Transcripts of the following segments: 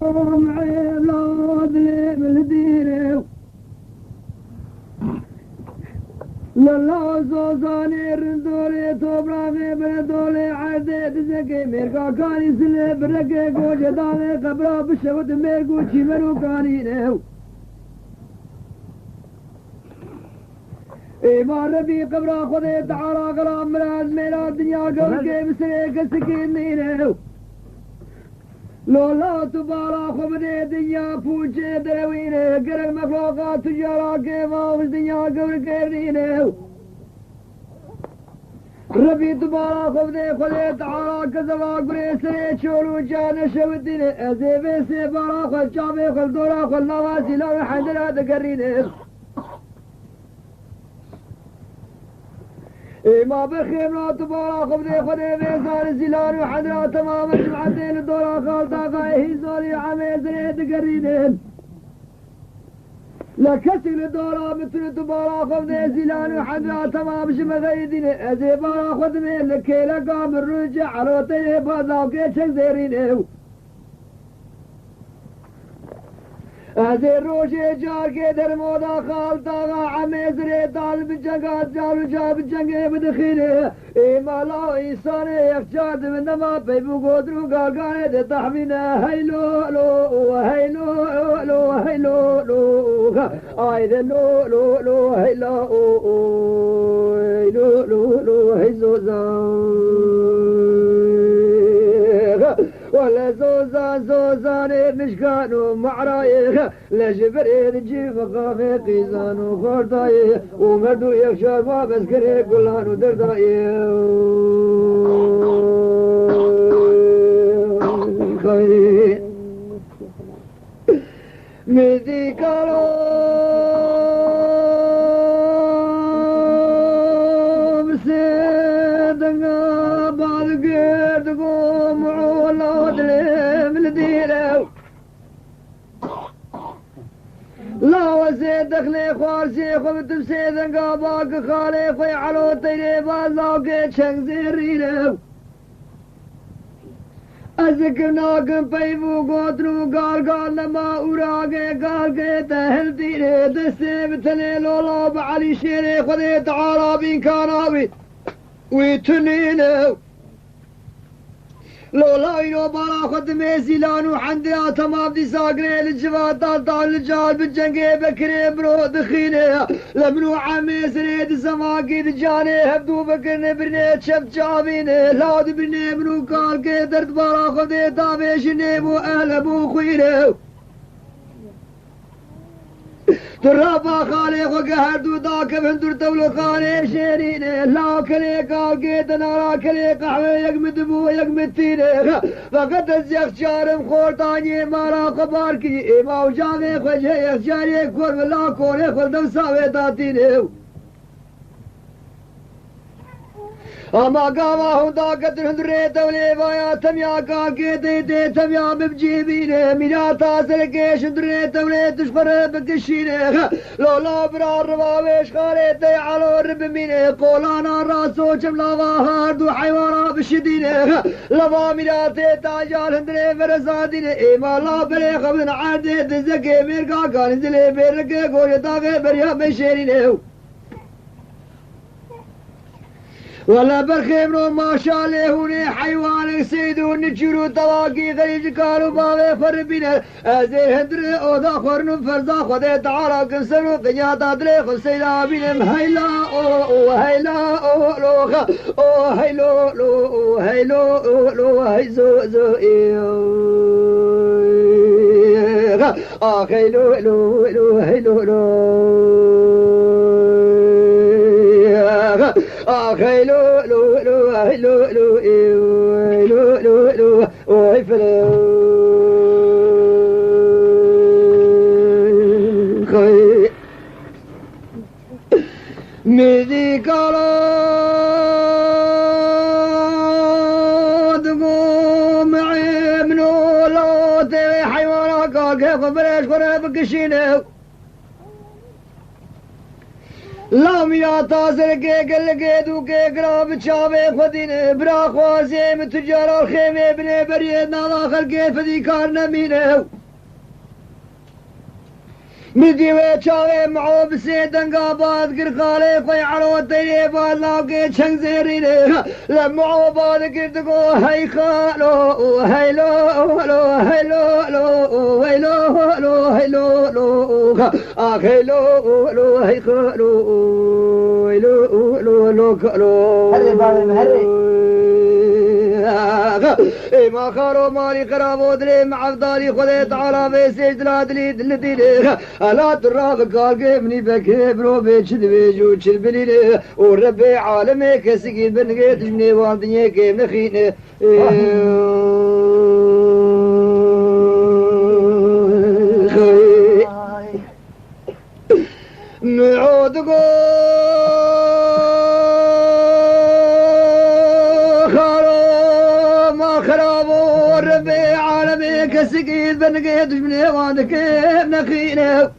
معي بلاد لي بالدير لله زوزاني رندولي توبراغي بردولي عدد زكي ميركا كاني سلي بركي قوش دالي قبرا بشوت ميركو چيمرو كاني نهو ایمان ربی قبرا خودی تعالی کلام مراد میرا دنیا گل کے بسرے کسکین نیرے لولا تبارا خبدی دنیا پوچھے دروینے گرگ مخلوقات تجارا کے واوز دنیا گل کے نیرے ربی تبارا خبدی خودی تعالی کزوا گرے سرے چھوڑو چانے شوتینے ایسے ویسے بارا خل چاوے خل دورا خل نواسی لو حضرات کرینے ما بخيمنا تبارا خبدي خدي بيصار زلان وحضرات تمام جمعتين الدورا خالطا قايهي زوري عمي زريد قرينين لكسل الدورا مثل تبارا خبدي زلان وحضرات تمام جمعتين ازي بارا خدمي لكي لقام الرجع عروتي باداوكي چك زيرينيو ازي روشي جار کے در مودا خالتا غا عميزري دال بجنگات جالو جاب جنگي بدخيني اي مالا انسان يخجاد من نما بيبو قدرو قالقاني دي تحمينا هيلو لو هيلو لو هيلو لو اي دي لو لو لو هيلو لو لو لو هيزو ولا زوزان مشكانو معرايخ لجبري نجيب قافي قيزانو خورتاي ومردو يخشار ما بسكري كلانو درداي ميدي كارو بسيدنا بعد قيدكو معولاد ملديرو لا وزيد دخلي خوارسي خبت بسيدن قاباك خالي خوي علو تيري بازاوكي چنگ زيرينو ازكر ناكم بيبو قوترو قال لما اوراقي قال تهل ديري دستي بتلي لولا بعلي شيري خذي تعالى بين كانابي ويتنينو لولا ينو بارا خدمي زيلانو حندرا تمام دي ساقري للجواد دال الجال بالجنقي بكري برو دخيني لمنو عمي سريد السماقي دجاني هبدو بكرني برني شف جابيني لاد برني منو قال كي درد بارا خدي تابيشني بو اهل ابو خويني ترابا خالي وقهر دو داك بندر تولو خالي شيرين لا كلي قال قيد نارا كلي قحوة يقمد بو يقمد تيني فقد الزيخ شارم خورتاني مارا قباركي ما وجاغي خجه يخجاري كور ولا كوري خل دوساوي داتيني اما قاما هندا قدر هندري دولي بايا تميا قاقي دي تميا ببجيبيني مينا تاسر كيش هندري دولي تشفر بقشيني لولا برا رواويش خالي دي علو رب ميني قولانا راسو جملا هاردو حيوانا بشديني لما مينا تاجال هندري فرزاديني ايما لا بري خبن عادي دزكي ميرقا كان نزلي بيرقي قولي داغي بريا بشيريني ولا برخيمرو ما شاء الله هوني حيوان سيدو نجرو تواقي غريج كارو باوي فربينا ازير هندري اودا خورنو فرزا خده تعالى كنسرو قنياتا دريخ سيدا بينم هيلا او هيلا او لوخ او هيلو لو هيلو لو هيزو زو هيلو لو هيلو لو خيلو لو لو لو لو لو لو لو ويفلو خي ميدي كارو دقو معي منو لو تي حيوانا كاكي خبرش خرب كشينو لامیا تازر کے گل کے دو کے گراب چاوے خودین برا خوازے متجارا خیمے بنے بریے نالا خلقے فدی کار نمینه مدیوے چاوے معوب سے دنگا باد گر خالے کوئی عرو تیرے باد لاؤ کے چھنگ زیرینے لمعو باد گرد کو ہے خالو ہے لو لو ہے لو لو ہے لو لو ہے لو لو آخے لو لو ہے خالو لو لو لو خالو هري بابي هري ما خارو مالي خرابو دلي مع افضالي خذي تعالى بيسيج دلادلي دلتي لا تراب قال قيمني بكي برو بيشد بيجو تشد بليلي وربي عالمي كسكين بنقيت جني والدنيا كيف نخيني نعود كسكيد بنقيت جبني وانك نخينه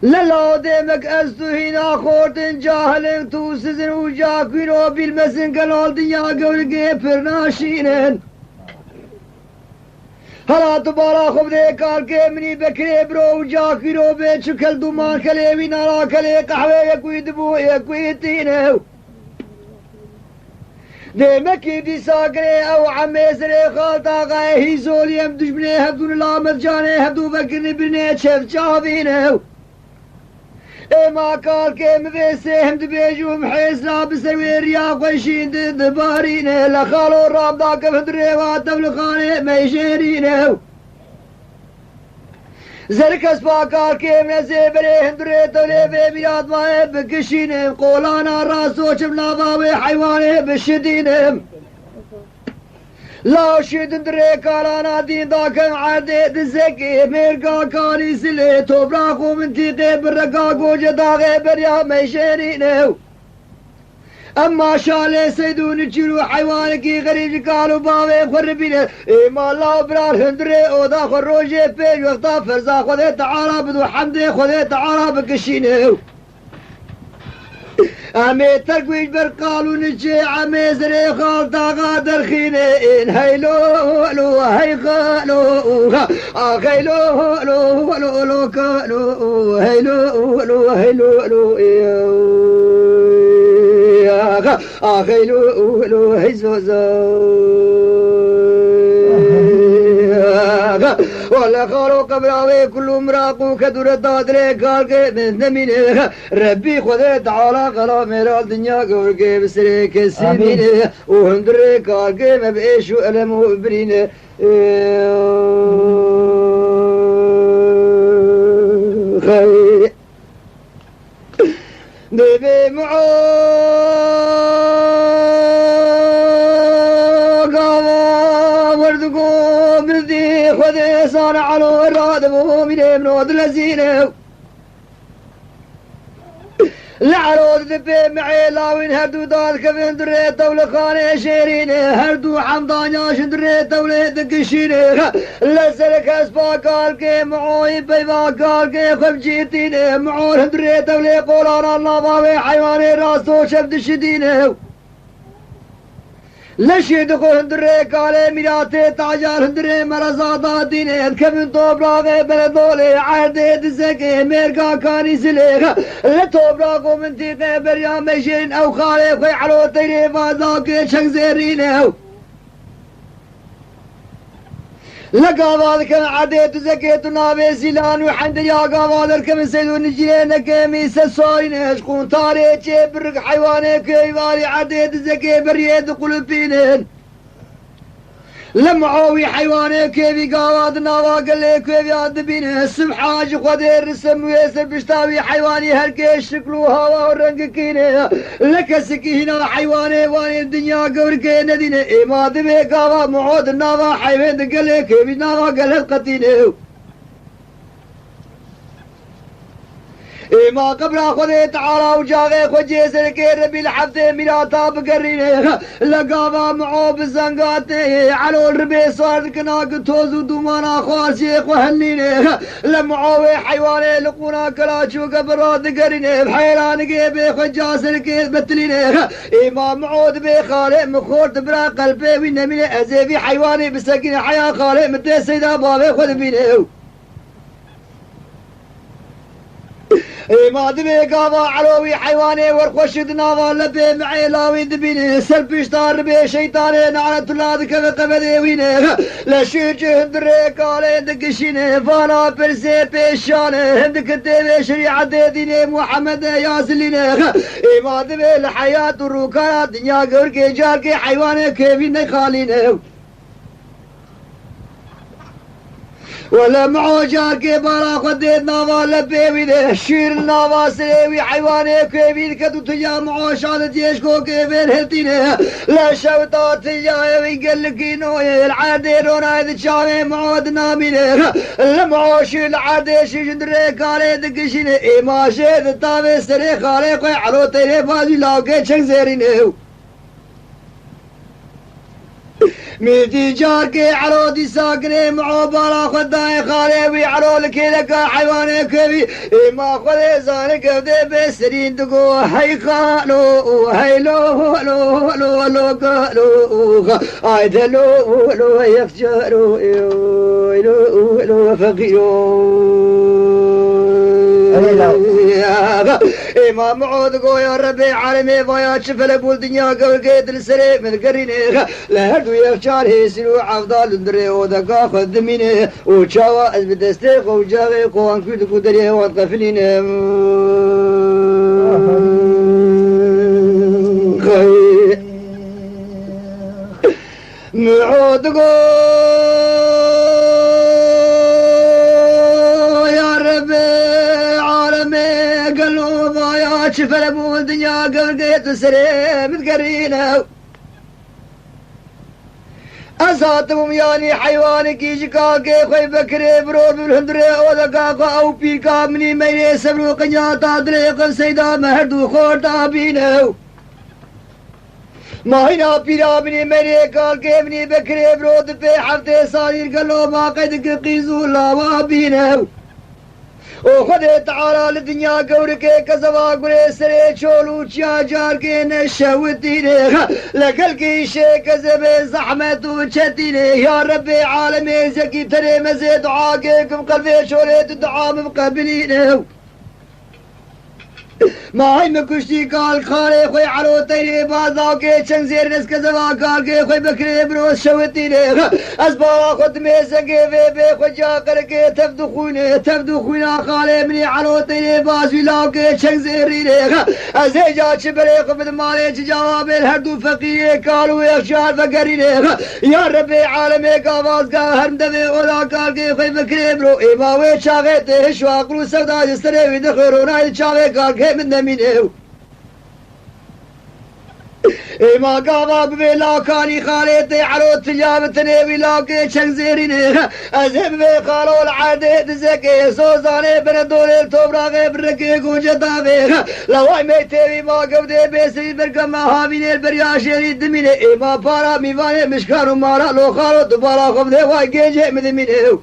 للو ديمك أستو هنا خورتن جاهلن توسزن وجاكينو بالمسن قلال دنيا قولقي فرناشينن هلا تبارا خب دي كاركي مني بكري برو وجاكينو بيتشو كل دومان كلي وينارا كلي قحوة يكوي دبو يكوي تينو ديمكي دي ساقري او عميزري خالتا غاية هي زولي ام دجبني هبدون لامد جاني هبدو بكرني بني شف جابينو اما قال كيم بيسي هم دبيجو محيس لابس ويريا قويشين دبارينو لخالو الرام داك فدري واتبلخاني ميشيرينو زركس باقال كيم نزيبري هندري تولي بمياد ماي بكشينم قولانا راسو شبنا ضاوي حيواني بشدينم لا شد دري كارانا دين داكم عادي دزكي ميرقا كاني سلي توبراخو من تيقي برقا قوجة داغي بريا ميشيرينو اما شالي سيدون تشيرو حيوانكي غريب قالوا باوي خربينه اما الله برار هندري اودا خروجي بيج وقتا فرزا خذي تعالى بدو حمدي خذي تعالى بكشينه امي ترقويج برقالو نجي عمي زري خالتا غادر خينين هيلو لو هي خالو هيلو لو لو لو كالو هيلو لو هيلو لو آخيلو لو هيزوزو ولا خالو قبراوي كل مراقو كدور دادري قال من نمينه ربي خذي تعالى قلا ميرا الدنيا قولكي بسري كسينه وهندري قال ما بإيشو ألمو برينه خي دبي خذي صار على الرادب ومن منود الذين لعرود ذبي معي لاوين هردو دال كفين دريت دولة خاني شيرين هردو حمضان ياشن دريت دولة دقشين لسلك اسبا قال كي معوي بيبا قال كي خب جيتين معون دريت دولة قولان الله باوي حيواني راسو شبد شدين لشيد خو هندري قال ميراتي تاجار هندري مرزادا دينه كمن توبراغ بلدولي عهدي دزكي ميرقا كاني سليغ لتوبراغو من تيقي بريا ميشين او خالي خوي علو تيري فازاكي شك زيرينه لقاوالك عديت زكيت نابي سيلان وحند يا قاوالك من سيدو نجينا كميس الصاين شكون طاري برق حيواني كيوالي عديت زكي بريد قلوبينين لمعوي حيواني كيفي قاواد ناوا قال لي كيفي عدبين السبحاج قدير السم ويسر بشتاوي حيواني هالكيش شكلو هوا ورنق كيني لك سكينا حيواني واني الدنيا قوركي نديني اما دبي قاوا معود ناوا حيوان قال لي كيفي ناوا قال قتيني ما قبل خذي تعالى وجاغي خجيزر كير بالحفظ مراتا بقرينه لقابا معو بالزنقاتي على الربي صار كناق توزو دومانا خواسيق وهنينه لمعوي حيواني لقونا كلاشو قبرات قرينه بحيران قيبي خجاسر كير بتلينه ما معود بي خالي مخورت برا قلبي وينمي ازيفي حيواني بسكين حيا خالي متى سيدا بابي خذ بينه ما دبي قاضى علوي حيواني ورخوش دناضى لبي معي لاوي دبيني سلبي اشتار بي شيطاني نعنة الله كذا قبدي ويني لشيج هندري قالي دقشيني فانا برسي بيشاني هندك الدبي شريعة ديني محمد ياسليني ما دبي الحياة والروكات دنيا قرقي جاركي حيواني كيفيني خاليني ولا معو جاركي برا خديت نافا لبيوي ده شير نافا سريوي حيواني كيفين كدو تجا معو شاد جيشكو كيفين هلتينه لا شوطا تجا ويقلقينو العادي رونا اذا شامي معود نامينه لمعو شير العادي شجندري قالي دقشينه ايما شيد تابي سري خالي قوي علو تيري بازي لاوكي چنگ زيرينه ميدي جاركي علودي ساقني معو بالا خداي خالي ويعلو لكي لك حيواني كبي ما خذي زانك بدي بسرين تقو هاي خالو هاي لو لو لو لو قالو عيد لو لو يفجرو لو لو فقيرو ما معود يا ربي عالمي فيا شفل ابو الدنيا قبل قيد السري من قريني لا هدو يفشار هيسلو عفضال اندري ودقا خذ مني وشاوا بدستيق وجاغي قوان كل قدري وطفلين معود شفل ابو الدنيا قبل قيت السري متقرينه أساتهم يعني حيواني كيشكا كي خوي بكري برور بالهندري ودقاقا أو بيكا مني ميني سبرو قنياتا دريق سيدا مهردو خورتا بينه ما هنا بيرا مني ميني قال كي مني بكري برود في حفتي صارير قلو ما قيدك قيزو لا ما بينه وخذ تعالى للدنيا قورك كزوا قري سري شولو تشا جاركي نشوتيني لقلقي شي كذب زحمة وشتيني يا ربي عالمي زكي تري مزيد عاقكم قلبي شوريت الدعاء مقبلينه ما هي مكشتي قال خالي خوي علو تيري بازاو كي چنگ زير نس كزوا قال كي خوي بكري بروس شوتيني اسبا خد ميسنگي بي خو جا کركي تفدو خوينا خالي مني علو تيري بازي لاو كي چنگ زيريني ازي جا چبري قبد مالي جواب الهردو فقيه قالوا يخشار فقريني يا ربي عالمي قاواز قال هرم دبي ولا قال كي خوي بكري برو ايما وي شاغيتي شواقلو سودا جستري ويدخلونا شاغي قال كي من نمينه ما قاضى بلا كاني خاليتي علو تجابتني بلا كي چنگ زيرينه ازم بي خالو العادي دزكي سوزاني بردولي التوبراغي بركي قوجتا بيه لواي ميتي ما قبدي بيسري بركما هابيني البرياشي دمينه ما بارا ميواني مشكارو مارا لو خالو دبارا خبدي واي جيجي مدمينه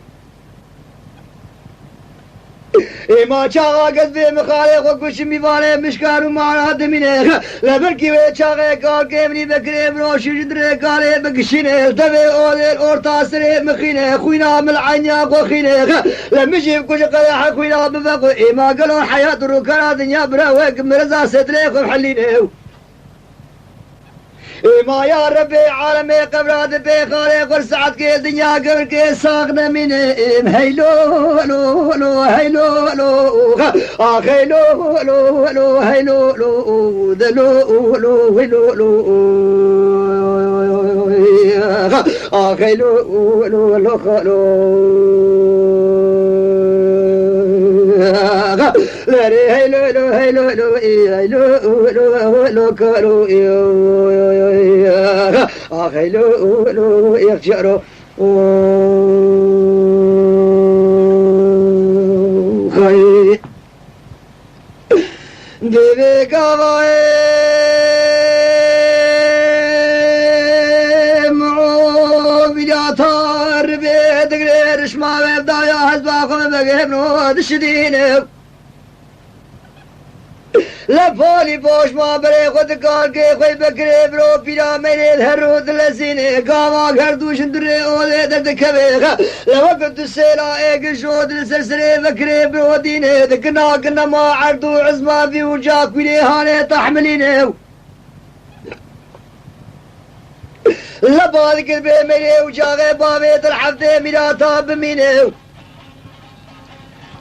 ما شاغا قذبي مخالق وكش ميفالي مشكارو معنا دمينه لبركي وشاغي قال كيمني بكري بروشي جدري قالي بكشينه دبي اولي الورتا سري مخينه خوينا من العينيا وخينه لمجي بكش قلاح خوينا بفقو ما قالوا حياة الركرة دنيا براوك مرزا ستريخ وحلينه ما يا ربي عالمي قبرات بي خالي قر سعد كي الدنيا قبر كي ساقنا من هيلو لو لو هيلو لو هيلو لو لو هيلو لو دلو لو هيلو لو هيلو لو لو لري هيلو لو هيلو لو هيلو لو لو كلو هيلو لو يفجروا خي ما ويبدا يا حزباكم بقيمنو دشدينه لفولي بوش ما بري خود کار کے کوئی بکرے برو پیرا میرے دھرود لسینے گاوا گھر دوشن درے اولے درد کبے لوقت سیرا ایک شود سرسرے بکرے برو دینے دکنا کنا ما عردو عزما في وجاك وليهانه تحملينه لباد قلبي میرے وجاغے باوے تلحفتے میرا تاب مینه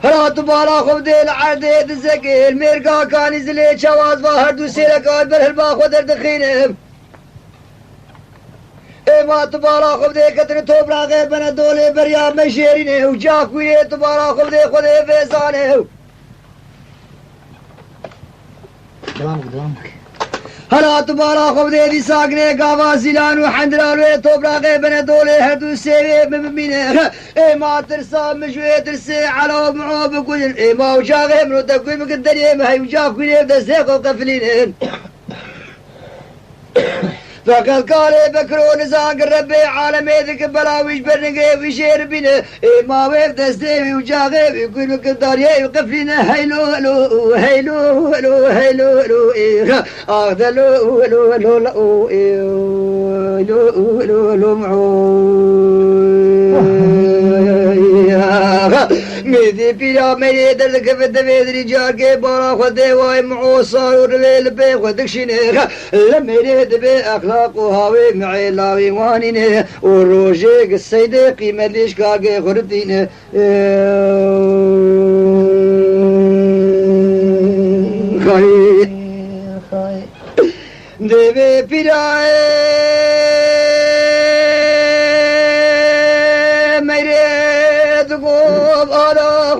رات بالا خب دل عردي دزكي الميرقا كان يزلي شواز ظاهر سيرك بالهلبا خدر دخينه اي ما تبالا خب دي كتر توبرا غيبنا دولي بريا مشيرينه وجاك ويه تبالا خب دي خدي فيزانه دوامك هلا تبارا خب دي ساقني قاوا زيلان وحندران ويه توبرا غيبنا دولي هردو سيري ممينه اي ما ترسى مجوي ترسي على معوب كل اي ما وجا غيبنو تقوي مقدري ما هي وجاك ويه دزيق وقفلين فقال قالي بكرو نزاق الربي عالمي ذيك بلاويش برنقي ويشير بينا اي ما ويف دستيوي وجا غيبي يقول مقدار يوقفلنا هيلو هلو هيلو هلو هيلو هلو ايه اخذ لو هلو هلو لو ايه لو هلو هلو ميدي بيلا ميدي دردك في الدفيد رجال كي بارا خدي واي معو صاروا رليل بي خدك شينيخ لميدي دبي اخلاق وهاوي معي لاوي وانيني وروجيك السيدي قيمة ليش كاكي خرديني خاي دبي بيلا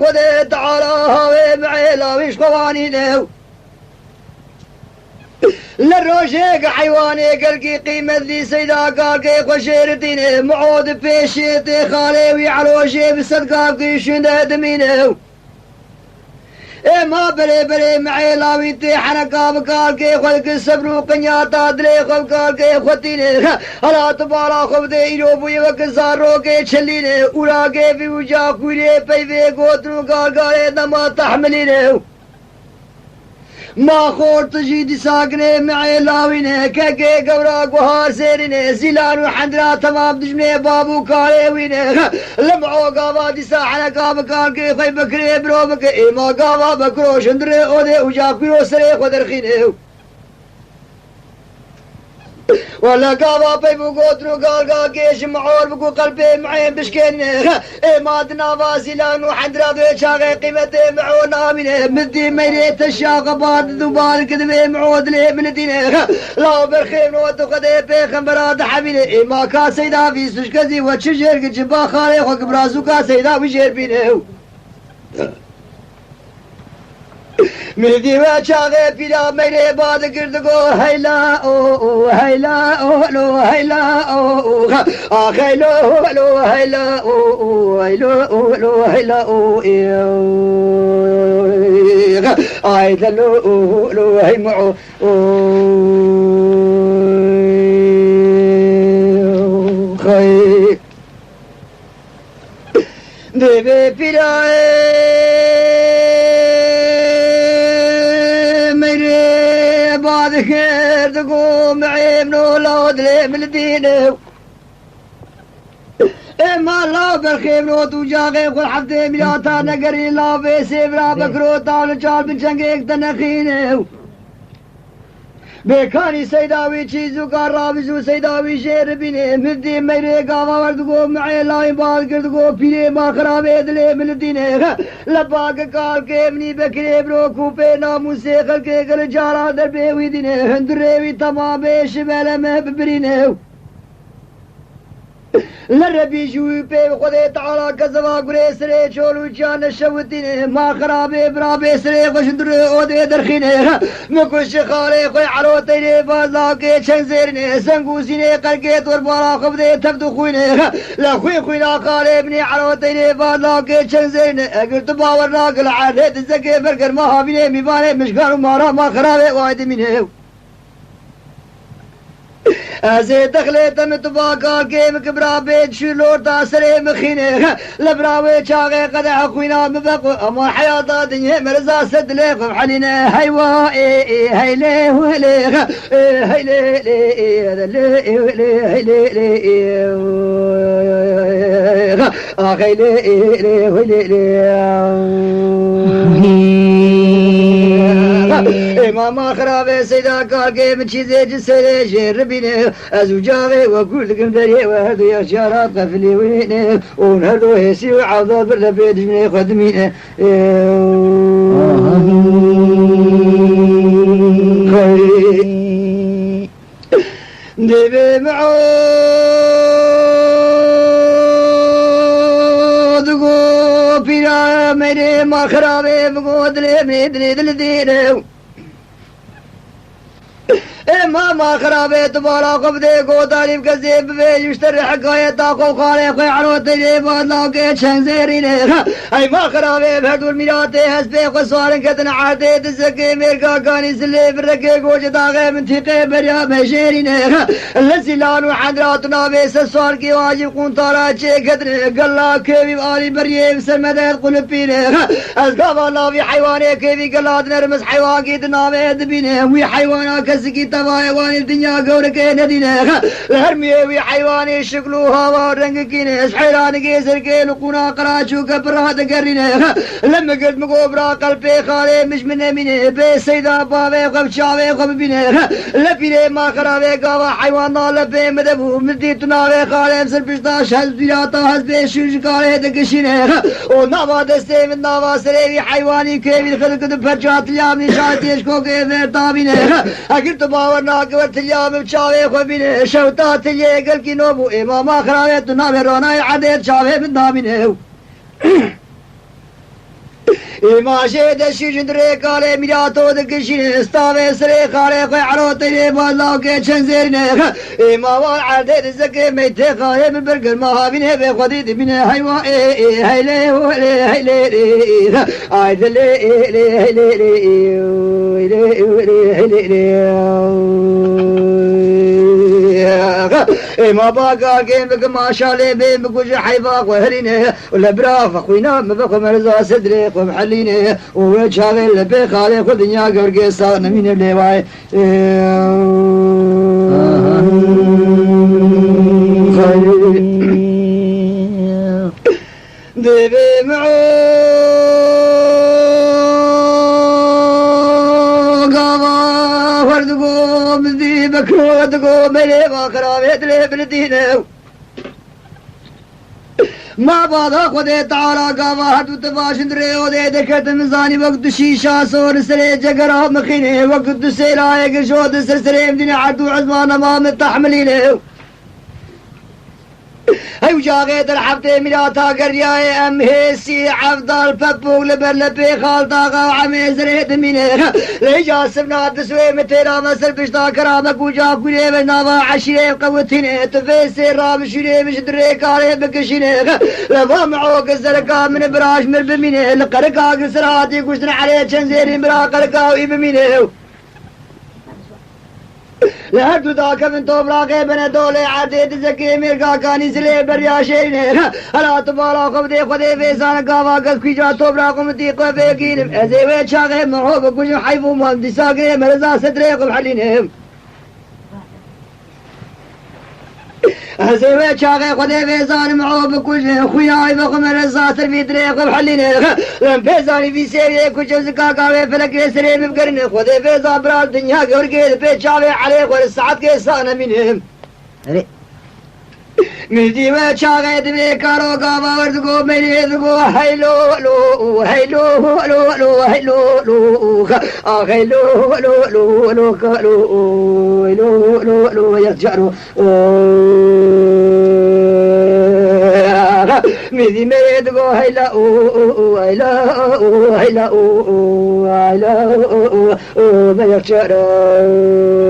خذ تعالى هاوي بعيلا ويش قوانينه للروشيق حيواني قلقي قيمة ذي سيدا قاقي خشيرتينه معود بيشيتي خالي ويعلوشي بصدقاقي شنده دمينه اے ما برے برے معي لاويتي حركة بكاركي خلق السبرو قنياتا دري خلقاركي خطيني هلا تبارا خبدي إيروبوي وكزاروكي تشليني اوراكي في وجا كوري بيوي قوترو قارقاري دما تحمليني ما خور تجيدي ساقني معي لاويني كاكي قورا قوهار سيريني زيلان وحندرا تمام دجمني بابو كاريويني لمعو قاوا دي ساحنا قاوا كاركي خي بكري بروبك ايما قاوا بكرو شندري اودي وجاكيو سري خدرخيني ولا قاوا بيبو قوترو قالقا كيش معور بقو قلبي معين بشكيني اي ما دنا فازيلان وحندرا ذو شاغي قيمتي معو ناميني مدي ميريت الشاقة باد ذوبان كذبي معود لي من ديني لا برخيم نوتو قدي بيخن براد حبيني اي ما كا سيدا في سوشكزي وتشجر جبا خالي خوك برازو كا سيدا وجير بيني من ديما شاغي بلا ميري باد كردقو هيلا او هيلا او لو هيلا او هيلو لو هيلا او هيلو لو هيلا او ايد لو هي معو خي دبي بلا خير تقوم عيب نولاد لي من الدين اما لا بالخير نوت وجاغي قول حفتي ملياتا نقري لا بيسي برا بكرو طاول جال من شنقيك تنخينه بكاني سيداوي چیزو کار رابزو سيداوي شير بيني مدي ميري قاوا وردقو معي لاين بال كردقو بيري ما خرابي دلي من الدين لباك قال كيمني بكري برو كوبي نامو سيخل كي قل جارا دربي ويديني هندريوي تمامي شبالة مهببريني لربي جوي بي خدي تعالى كزوا قري سري شولو جان شوتيني ما خرابي برابي سري خشندري اودي درخيني مكوش خالي خوي عروتيني فازاكي شنزيرني سنقوسيني قلقي توربارا خبدي تبدو خويني لا خوي خوينا خالي ابني عروتيني فازاكي شنزيرني اقل تباورنا قل عادي تزكي برقر ما هابيني ميباني مشقار ومارا ما خرابي وايد مني ازي دخلت متباقى كيم كبرا بيت شلور تاسري مخينه لبراوي شاغي قد عقوينا مبقو اما حياة دنيا مرزا سدلي حلينا هيوا هيلي ولي هيلي ماما خرابي سيدا كاركي من چيزي جسري جير بيني ازوجاغي وكلكم دري وهدو يا شارات قفلي ويني ونهدو هيسي وعوضات باللبيد جمني خدميني ديبي معود قو بينا ميري ما خرابي مقود لي ميدني دلديني ما خرابي تبارا قبدي قو تعريف كذيب بي يشتري حقاية تاقو خالي خوي عروت لي بادلاو كي شنگ زيريني اي ما خرابي بهدو الميراتي هسبي قصوارن كتن عادي تزكي ميركا كاني سلي بركي قو جداغي من تيقي بريا بشيريني اللسلان وحدراتنا بيس السوار كي واجب قون طارا چه كتن قلا كيبي بآلي بريه بسرمدت قلبيني ازقاف الله في حيواني كيبي قلات نرمس حيوان كي دنامي دبيني وي حيوانا كسكي تبا حيوان الدنيا قولك ندينه الهرمي وي حيواني شكلوها ورنق كينيس حيران كيسر كي لقونا قراشو كبرها تقرينه لما قلت مقوبرا قلبي خالي مش من امينه بي سيدا بابي قب شاوي قب بينه لبيني ما خرابي قاوا حيوان لبي مدبو مدي تناوي خالي مسر بشتاش هز بياتا هز بيشوش قالي دقشينه ونابا دستي من نابا سريوي حيواني كيبي الخلق دفرجات اليامني شاتيش كوكي فيرتابينه اقلت باور ناقبت اليوم بشاوي خبينه شوتات اللي قل كي نوبو اماما خراوي تنابي روناي عديد شاوي من دامينه ما شهد شجندري قالي ميراتو دقشين استاوي سري خالي خوي عروتي بالاو كي شنزيرنه ما وعدد الزكي ميتي خالي من برقر ما هابينه بخديد بينه هيوا هيلي ولي هيلي عيد لي ما باقا كيمك ما شالي بين بكوش حيفاق وهرينه ولا براف اخوينا مبقى مرزا صدري ومحلينه وشاغي لبي خالي خذ دنيا قرقي صارنا من الليواي ديبي وردقو مذي بكرو وردقو ملي وخرابيت لي بلدينه ما بعد خودي تعالى قاوا هدو تباشن ريو دي دكت مزاني وقت شيشا صور سري جقرا مخيني وقت سيرايق شود سرسري مديني عدو عزمان ما متحملينه هاي جاغيت الحبتي ميلاتا قرياي ام هيسي عفضل بابو لبر لبي خالطا غاو عمي زريت منير ليجا سبنا تسوي متيرا مسر بشتا كرامك وجا كولي بنابا عشيري قوتيني تفيسي راب شيري مش دري كاري بكشيني لبا معوك الزرقا من براش مربميني لقرقا قسراتي كشتن عليه چنزيري مرا قرقا ويبميني لهدو ذاك من توبراقي بن دولي عديد زكي ميرقا كاني سلي بريا شيرين هلا تبالا خبدي خدي فيسان قاوا قد كيجا توبراقو متيقو فيكين ازي ويتشاقي مرحوب كوشو حيفو مهندي ساقي مرزا ستريق بحلينهم هزيوي شاغي خدي فيزان معو بكل خوياي بقمر الزاتر في طريق بحليني لم فيزاني في سيري كوش زكا قاوي فلك يسري بقرني خدي فيزان برا الدنيا قرقي بيت شاوي عليك والساعات كيسانا منهم مجدي وشاغي دبي كارو قاوا وردقو ميلي ذقو هيلو لو هيلو لو لو هيلو لو هيلو لو لو لو لو لو لو لو يرجعوا مجدي ميلي ذقو هيلا هيلا هيلا هيلا ما يرجعوا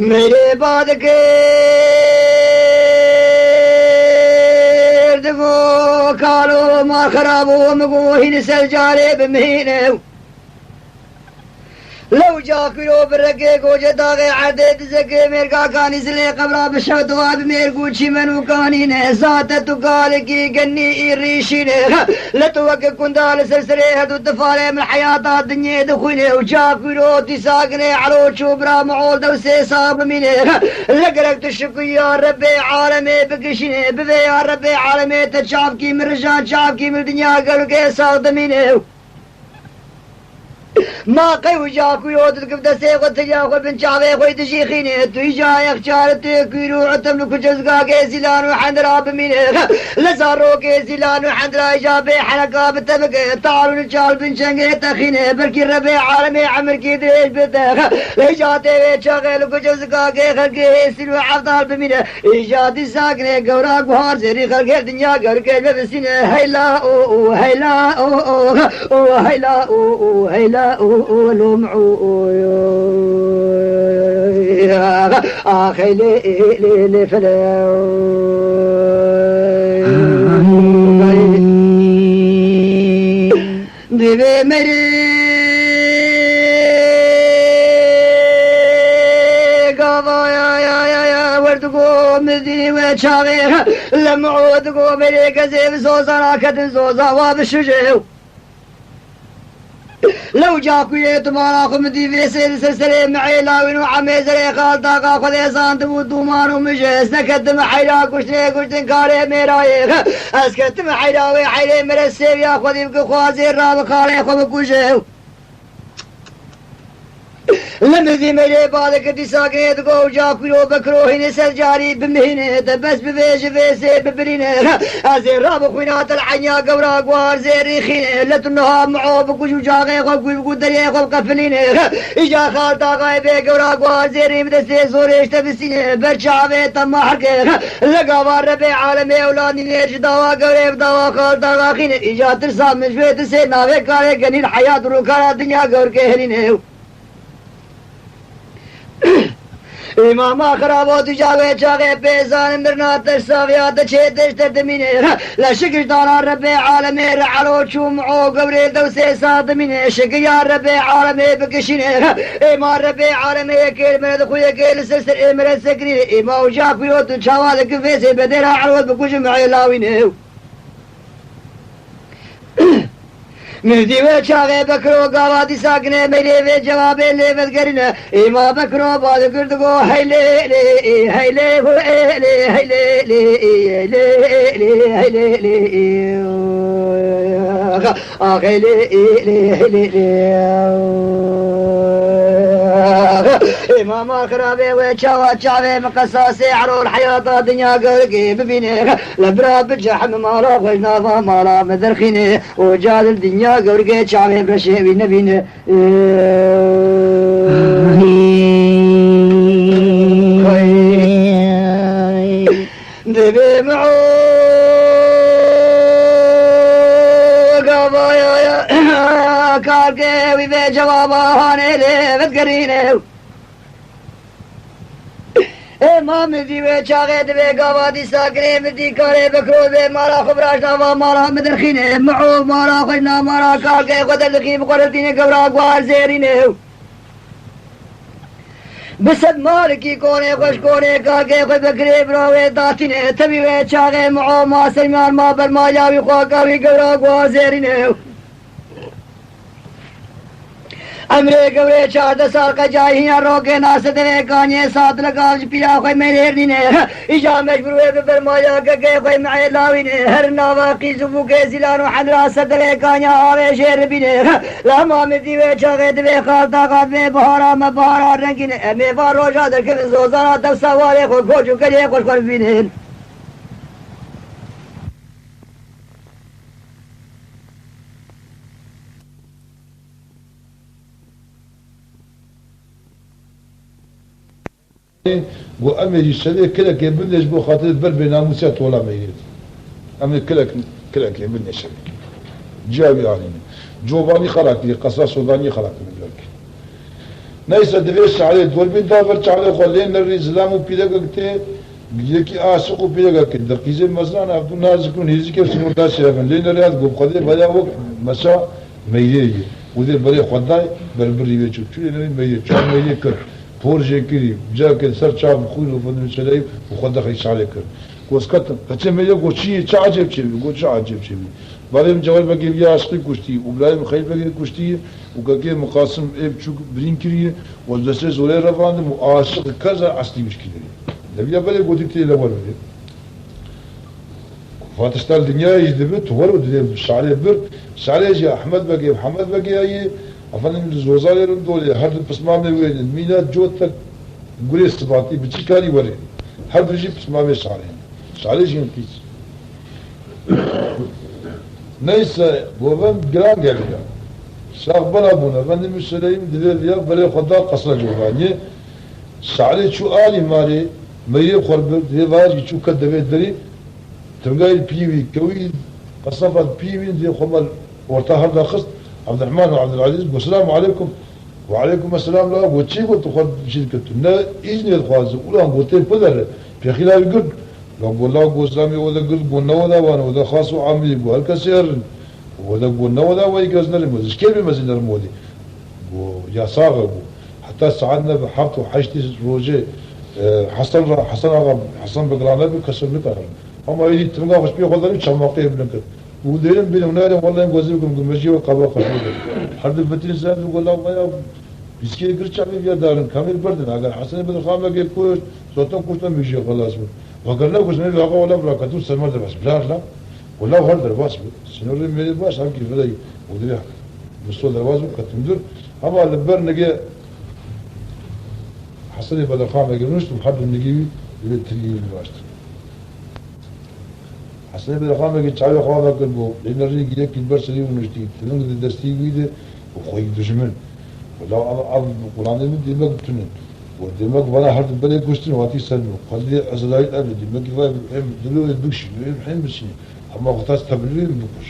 मेरे बाद के दगो कालो मा खराबो मगो हिन सल जारे बमहीने لو جاكلو برقيق وجداغي عدد زكي ميرقا كان يزلي قبرا بشهدوا بميرقو شي منو كانين ساتتو قالكي قني الريشين لتوك كندال سلسلي هدو الدفالي من حياة الدنيا دخولي وجاكلو تساقني علو شوبرا معول دوسي صاب مني لقرق تشكو يا ربي عالمي بقشيني بذي يا ربي عالمي تشافكي من رجال شافكي من الدنيا قلقي صاد مني ما قيو جاكو يودك بدسي قتجا بن شعبي خوي تشيخيني تيجا يخشار تكيرو عتم لك جزقا كيزيلان وحندرا بميني لزارو كيزيلان وحندرا جابي حلقا بتبقى تعالوا نجال بن شنقي تخيني بركي ربي عالمي عمر كي دريش بتاخ ليجاتي ويتشاغي لك جزقا كي خلقي سلو عفضال بميني إيجادي ساقني قوراق بهار زيري خلقي الدنيا قرقي ببسيني هيلا او هيلا او هيلا او هيلا لمعو اخي لي فلاو دبي مري قضا يا وردقو مديني وشاغي لمعو دقو مري قزيب زوزا راكد زوزا وابشجيو لو جاكو يتمارا خمدي في سلسلة معي لاوين وعمي زري خالتا قاخذ يسان تبودو مانو مجيس نكت محيلا كشتين كاري ميرايخ اسكت محيلاوي حيلي مرسيب ياخذ يبقى خوازي الراب خالي خم كشيو لمذي ملي بالك تساقني تقو جاكو بكروهين سجاري بمهنه بس بفيش فيسي ببرينه ازي راب خوينات العنيا قورا قوار زيري خينه لتنها معو بكوشو جاغي خوكوي بكو دريه خو قفلينه اجا خالتا غايبي قورا قوار زيري بدسي زوريش تبسينه برشاوي تما حركه لقا ربي عالمي اولاني نيرش دوا قوري بدوا خالتا غاخينه اجا ترسا من شوية سينا ويكاري قنين حياة روكارا دنيا قور كهرينه امام خرابو تجاوي جاغي بيزان مرنات الساغيات تشيدش تدمينه لا شكر دار ربي عالمي رعلو شمعو قبري دوسي صادمينه شكر يا ربي عالمي بكشينه امام ربي عالمي كيل من دخويا كيل سلسل امر السكري امام جاكو يوتو تشاوالك فيسي بدير عروض بكوش معي لاوينه مهدي وشاغي بكرو قوادي ساقني ميلي في جوابي اللي بذكرنا إما بكرو بعد كردقو هيلي لي هيلي لي هيلي لي هيلي لي أخي لي إمام خرابي وشاوي مقصاصي عرو الحياة الدنيا قرقي ببيني لبرا بالجحم مالا غجنا فمالا مدرخيني وجال الدنيا قرقي شاوي برشيوي نبيني دبي معو قضايا كاركي ويبي جواباني لي بتقريني امام دی و چاغه دی گاوادی ساکره مدی کاره بکرو به مارا خبراش نوا مارا مدرخینه معو مارا خنا مارا کاکه قدر لکی بقرتینه گورا گوار زیرینه بسد مالکی کونے خوش کونے کاکه خود بکره براوی داتینه تبی و چاغه معو ما سلمان ما برما یاوی خواکاوی گورا گوار زیرینه امرے گورے 14 سال کا جاہیاں روکے ناس دے کانے ساتھ لگا پیا کوئی میرے نہیں نے اجا مجبور ہے فرمایا کہ کوئی معي لاوی نے ہر نواقی زبو کے زلان حضرا صدر کانا آوے شیر بھی نے لا مام دی وے چاغے دے خالتا کا میں بہارا میں بہارا رنگین میں روزہ در کے زوزارا تب سوالے کو گوجو کرے خوش کر بھی نے بو امري السنه كلك يبنش بو خاطر بربي ناموسات ولا ميت امري كلك يبنش جابي علينا جوباني خلق لي قصاص سوداني خلق لك نيس دفيش عليه دول بين دافرت عليه خلين الرزلام وبيدغتي بيجي اسق وبيدغك دقيزه مثلا عبد الناس يكون هيزك سمودا شيفن لين رياض قب قدي بدا وقت مسا ميلي وذي بري خداي بربري بيجو شو اللي بيجو شو ما يكر بورجي كري جاك سر شاب خوي وفندم سلايب وخدا خي شعلي كر وسكت كتشم يجو شيء شعجب شيء يقول شعجب شيء بعدين جوال بقي بيا عشقي كشتي وبلاي مخيل بقي كشتي وكاكي مقاسم اب شو برين كري والدسه زوري رفاند وعاشق كذا اصلي مشكله نبي بالي قلت لي الاول فاتشتغل الدنيا يجذبت ولد شعري بر شعري يا احمد بقي محمد بقي اي افنن الزوزالي رندولي هر بسمامي وين المينات جوتك قولي استباطي بتشكالي وري هر بيجي بسمامي شعري جين كيس نيسا بوفن جران جاليا شاغبر ابونا بند المسلمين دليل يا بلي خدا قصر جواني شعري شو آلي ماري مريم خرب دي واجي شو كدبي دري تلقاي البيوي كوي قصفت بيوي دي خمر ورتاها داخل عبد الرحمن وعبد العزيز والسلام عليكم وعليكم السلام لا وتشي قلت خد شركة نا إذن الخواز ولا قلتين بدر في خلال قد لو والله قسامي ولا قد قلنا ولا وانا ولا خاص وعاملي وهل كسر ولا قلنا ولا ويجازنا المزج كيف المزج المودي ويا صاغر حتى ساعدنا بحبط وحشتي روجي حسن بقرانا بكسر بكرر أما يجي تنقى خش بيه خلنا شماقيه بنكر وديرن بيننا والله نقزلكم قمشي وقبل خشوده حد الفتين زاد يقول الله ما يا بيسكي قرش عمي بيا دارن كامل بردن أقل حسن بدر خامة قال كوش صوتهم كوش مشي خلاص وقال له كوش نبي لقى ولا براكتو سمر درباس لا ولا هر درباس سنور ميل باس هم كيف لا ودري مستوى درباس كتمدر أما البر نجى حسن بدر خامة قال وحد النجيبي يبتلي الواشت حسن بدر خامة قال تعالوا خامة قلبه لأن الرجل يجيك البرسلي ونجدي تلون الدستي ويده وخوي دجمن ولا أب القرآن من دماغ تنين ودماغ ولا حد بلا كوستين واتي سلمو خلي أزلاي أبد دماغ كفاية دلو البكش الحين بسني أما قطاس تبلوي بكش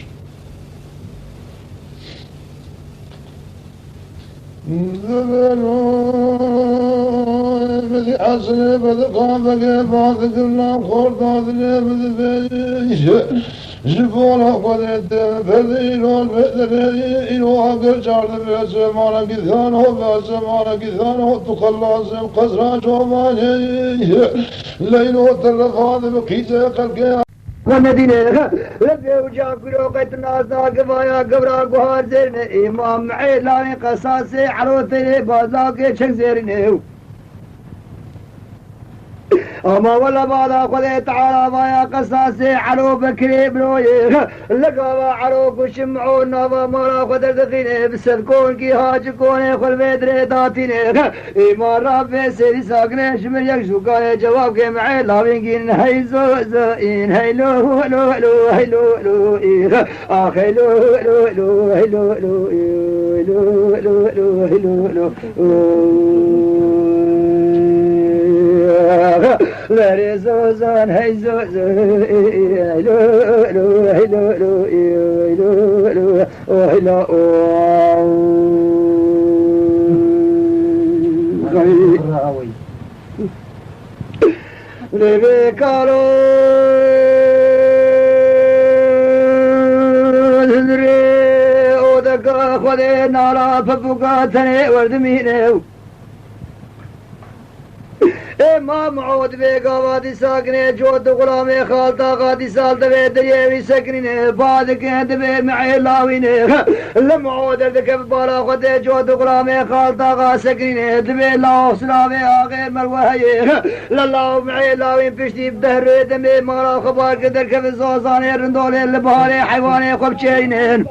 بدي حسن بدي قامك بعد كلنا خورد هذا بدي جبونا قدرت فذيلون بدري إنو أقل جارد بسمانا كثانه بسمانا كثانه تخلص القصر شوماني ليلو ترفاد بقيسة قلقيا والمدينة لبي وجاكرو قيت الناس قبايا قبرا قهار زيرني إمام معي لاني قصاصي عروتي بازاكي شك زيرني أما ولا بعد أخذ تعالى بايا قصاصي عرو بكري بنوي لقوا عرو وشمعون نظا مرا قدر دخيني بسذكون كي هاجكوني خل بيدري داتيني إما ربي سيري ساقني شمر يكشو قايا جواب كي معي لابينكين هيزو زائين هيلو لو لو هيلو لو هيلو لو لو هيلو لو هيلو لو هيلو لو Very Susan, hey Susan, hello, hello, hello, hello, hello, Leve caro, Henry, o the God, Nara, Papuga, Tane, or the Mino. ما معود بقوادي ساكنة جود غلامي خالطة غادي سالت بيدريوي سكنين بعد كنت معي لاويني لمعود ذكب بالا خدي جود غلامي خالطة غا سكنين دبي الله سلامي غير مروهي لله معي لاوين بشتي بدهر دمي مغلا خبار قدر كيف الزوزاني رندولي البهاري حيواني خبشينين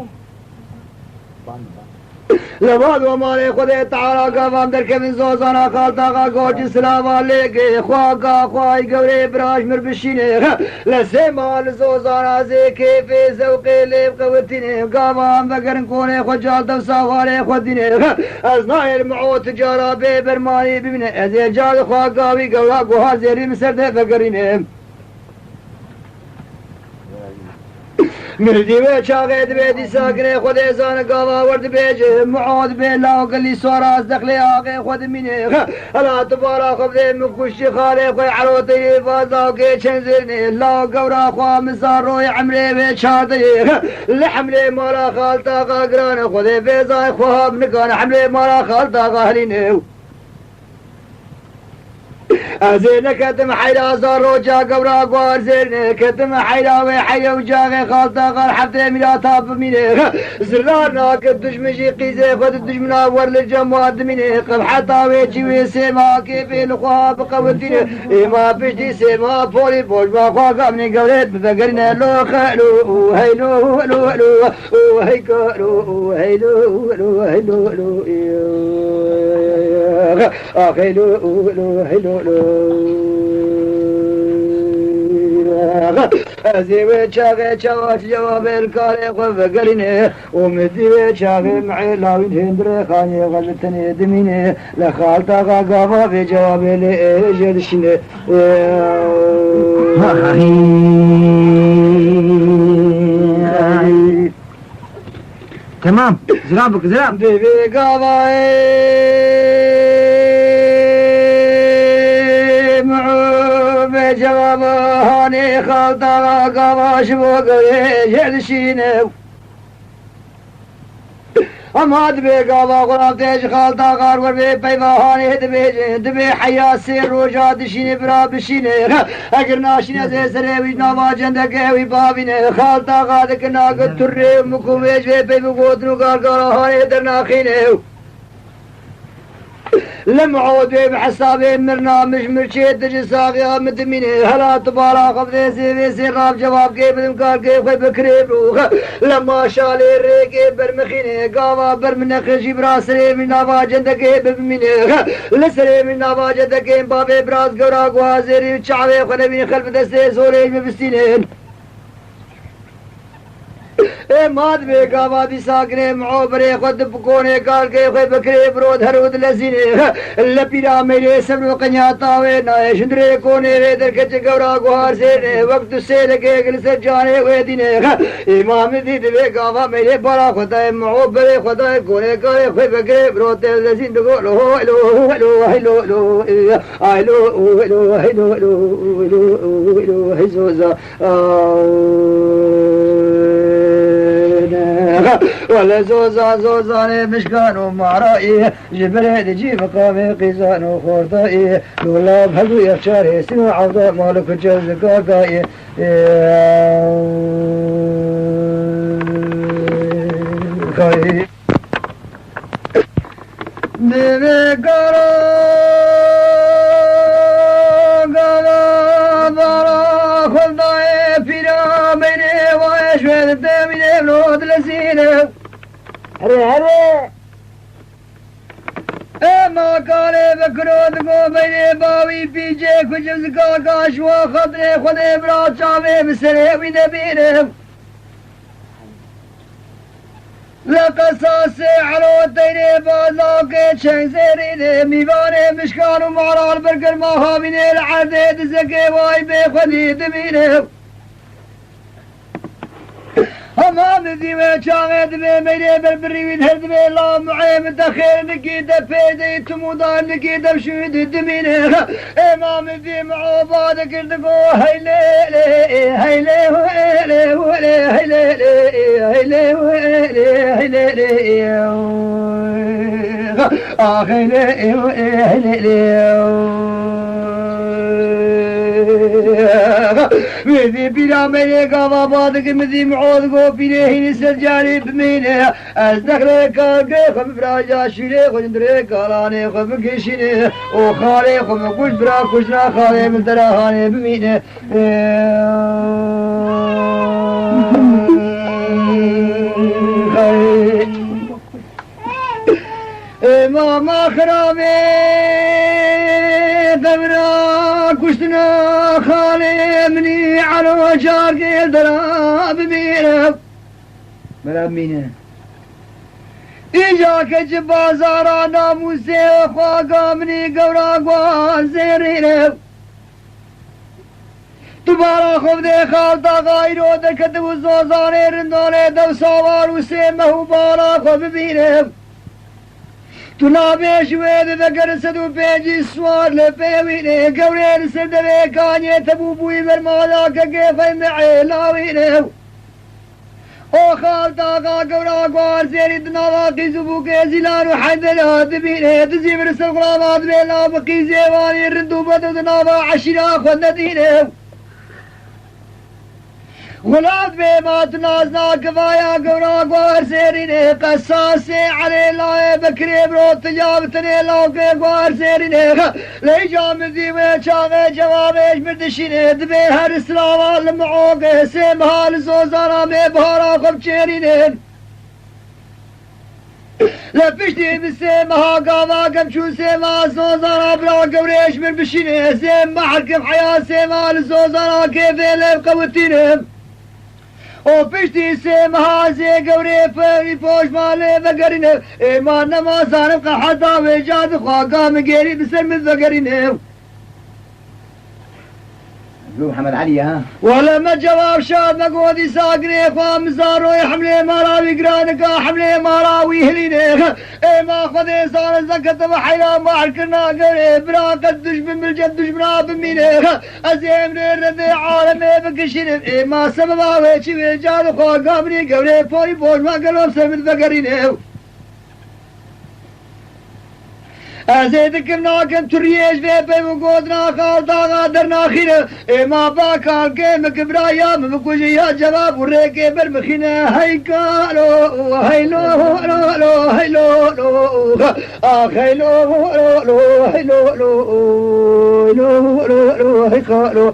لبعض ومالي خدي تعالى قفام در كمين زوزانا خالطاقا قوش سلام عليكي خواقا خواي قوري براش مربشيني لسيما لزوزانا زي كيفي زوقي ليب قوتيني قفام بقرن كوني خجال دوساوالي خوديني ازناير معو تجارة ببرماني ببني ازي جال خواقاوي قولا قوها زيري مسرده فقريني مردي وشاغي دبيدي ساكني خود إزان قاضا ورد بيجي معود بيلا وقال لي صوراس دخلي آقي خود مني هلا تبارا خبذي مكوشي خالي خوي عروتي فازاقي تشنزرني لا قورا خوا مزار روي عمري بيشاطي لحملي مالا خالتا قاقران خودي بيزاي خواب نكان حملي مالا خالتا قاهليني أزين كتم حيلا زارو جا قبرا قوار زين كتم حيلا ويحيا وجاغي خالطا غار حفتي ملا طاب مني زرارنا كدش مجي قيزي خد الدجمنا ور للجمواد مني قبحة ويجي ويسيما كيف الخواب قوتيني إما بجدي سيما بولي بوش ما خواقا مني قوليت بفقرنا لو خلو هيلو هلو هلو هيكو هيلو هلو هيلو هلو هيلو هيلو أزيوي شاغي شواش جواب الكاري وفقريني ومديوي شاغي معي لاوين هندري خاني غلبتني دميني لخالتا غاقافا في جوابي لإجلشني تمام زرابك زراب بيبي قافاي جواب هاني خالطا قواش بوقري جلشينه أماد بيقاضا غرام تيج خالطا غار وربي بيضا هاني دبي حيا سير روجا دشيني برا بشيني أقرنا شيني زي سريوي نابا جندقوي بابيني خالطا غادك ناقد تري مكوميج بي بقودنو قار هاني درنا خيني لمعود بحسابي مرنا مش مرشيد جساقي مدميني هلا تبارا خبذي سيفي سيغاب جواب كيف المكار كيف بكري بروخ لما شالي الريكي برمخيني قاوا برمنا خشي براسري من نابا جندكي بميني لسري من نابا جندكي بابي براس قرا قوازيري وشعبي خنبيني خلف دستي سوري ببستينين ماد بيقاوا دي ساكني معوبري خد بكوني قال كي خي بكري برود هرود لزيني اللبيرا ميري سبرو قنياطاوي ناي شندري كوني ويدر كچ قورا قوار سيني وقت سيد كي قل سجاني ويديني امام دي بيقاوا ميري برا خداي معوبري خداي كوني قال خي بكري برود لزين دقو لو لو لو هلو لو هلو لو هلو لو هزوزا ولا زوزاني مشكان ومعرائي جبريل جيب قامي قيزان وخورطائي ولا بهدو يفشاري سنو عوضاء مالك جوز قاقائي بيبي قرا قرا برا خلطائي فينا بيني ويشويد الدمين بلود لسينه هري ما قالي بكرود قو بيني باوي في جيك وجوز قاقا شوا خضري خذي براد شعبي بسري ونبينه لقصاصي عروتيني بازاقي شنزيريني ميباني مشكان ومعرى البرقر ما هابيني العديد زكي واي بيخذي دمينه همام ذي وشاغي دبي ميري بربري ويدهد بي لا معي متخير نقيدة بيدي تمودان نقيدة بشويد الدميني امام ذي معوباد كردقو هيلي هيلي هيلي هيلي هيلي هيلي مذي بلا مليك بابادك مذي معوذ قو بليه نسجاني بمينه أزدخلي كالقي خم براجا شيري خجندري كالاني خم كيشيني وخالي خم كوش برا كوشنا خالي من تراهاني بمينه ماما خرابي دبرا كشتنا خالي مني على جارقي دراب بمينه مراب مينه إجاك جبازارا ناموسي وخواقا مني قورا قوان زيرينه دوباره خود خال داغای رو در کتب و زوزانه رندانه دو سوار و سیمه و بارا خود ببینم تو نابش ویده دگر سد و پیجی سوار لپیوینه گوره سد بیکانیه تبو بوی برمالا که گفه معیلاوینه او خال داغا گورا گوار زیری دناوا قیزو بوکه زیلان و حیدر دبینه دزی برسل غلامات بیلا بقی زیوانی رندو بدو دناوا عشیرا خود ندینه ولاد بيمات نازنا كفايا قورا قوار سيريني قصاصي علي لا بكري برو تجابتني لوكي قوار سيريني لي جامدي ويشاغي جوابيش مردشيني دبي هر سلاوان لمعوقي سيمها لزوزانا ببهارا خبشيريني لفشتي بسيمها قاما قمشو سيما زوزانا برا قوريش من بشيني سيما حركب حياة سيما لزوزانا كيفي لبقوتيني او پشتی سے مہازے گورے پری پوش مالے وگرنے ایمان نمازان قحطا ویجاد خواقا مگیری بسر من وگرنے محمد علي ها ولما جواب شاد مقودي ساقني خوام زاروي حملي ماراوي قرانكا حملي ماراوي هليني ايما خذي صار زكت وحيلا ما حركنا قري براقة دشمن بالجد دشمنا بميني ازيم ردي عالمي بكشين ايما سببا ويشي ويجاد خوا قابني قولي فوري بوش ما قلوب سمد فقريني ازيدكم ناكم تريش في بمقودنا خال داغا درنا خير اما باكال كيمك برايا مبكوشي يا جواب وريكي برمخينا هيكالو هيلو لو لو هيلو لو هيلو لو لو هيلو لو لو لو هيكالو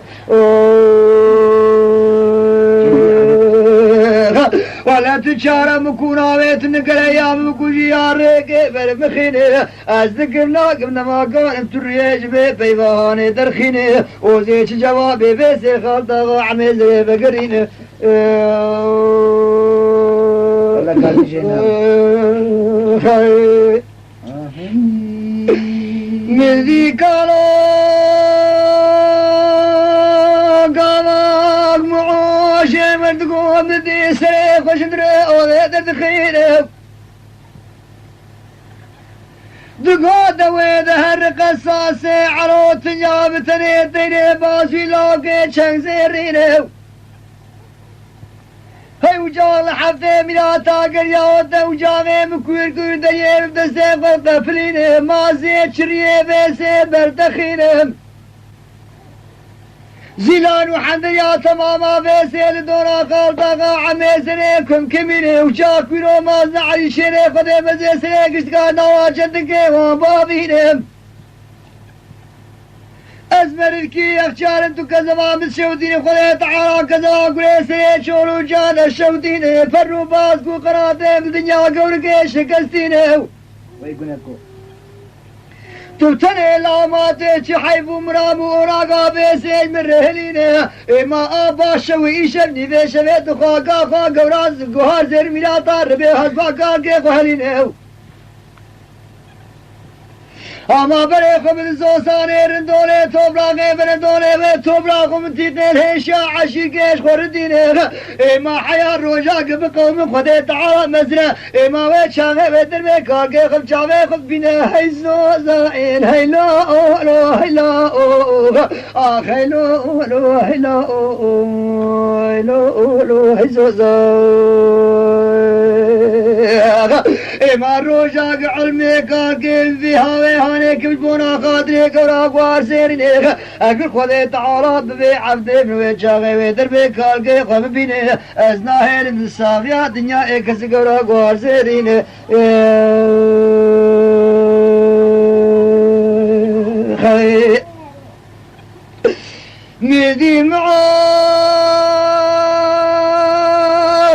ولا تشارة مكونا بيت نقل ايام مكوشي ياريكي برمخيني ازدقم قمنا ما قال تريج بيباني درخيني وزيش جوابي بيسي خالطة عميزي بقريني ولا قال جينا من ذي قالوا قامك معوشي من تقوم ذي سريخ وشدري وذي تدخيني دقود ويد هر قصاصي عروت جابتني تيني باسي لوكي چنگ زيريني هاي وجال حفتي منا تاقر ياود وجامي مكوير كوير دير بدسي قفليني ما زيت شريه بيسي بردخيني زيلان وحنديا تماما بيسيل دونا خالطاقا عميزنيكم كميني وشاكويرو ما زعي شيري خدي مزي سريك اشتكا نواجدكي وبابيني ازمر الكي اخشار انتو كزما متشوديني خدي تعالى كزما قولي سريك شورو جانا شوديني فرو باسكو قراتي بدنيا قولكي شكستيني ويقولكو تبتني لاماتي تحيف مرام وراقا بيسي من رهليني اما ابا شوي ايشبني بيشبت خاقا خاقا وراز قهار زير ميلاتا ربي هزباقا كيخو هليني اما بريخو من زوساني رندوني توبراقي برندوني وتوبراقو من تيتنين هيشا عشيقيش خورديني اما حيا روجاق بقوم خدي تعالى مزرع اما ويتشاغي ويدرمي كاقي خل شاغي خل بينا هاي زوزائن هاي لو لو هاي لو هاي لو لو هاي لو لو لو هاي زوزائن اما روجاق علمي كاقي في هاوي هانيك بجبونا خاطري كورا قوار سيريني اقل خذي تعالى ببي عبدي بنوي شاغي ويدر بكالقي قم بيني ازنا هير من الصافية دنيا ايكس كورا قوار سيريني خي ميدي معاه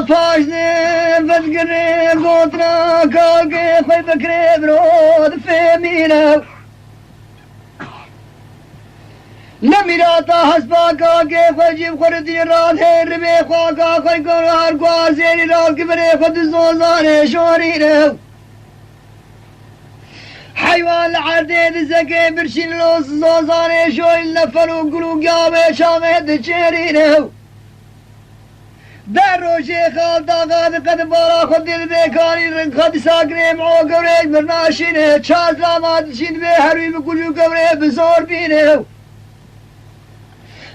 فاشني بذكري قوتنا كالقي خي بكري برود في مينا لميراتا حسبا كالقي خي جيب خردي راد هير بي خواقا خي قرار قوار زيري راد كبري خد الزوزاني شورينا حيوان العديد زكي برشين لوس زوزاني شوي النفر وقلو قامي شامد تشيرينه در روشي خالد آغاد قد بارا خود دل بيكاري رنگ خد ساقني معو قوري برناشينه چاز لاماد شين بي هروي بقلو قوري بزور بينه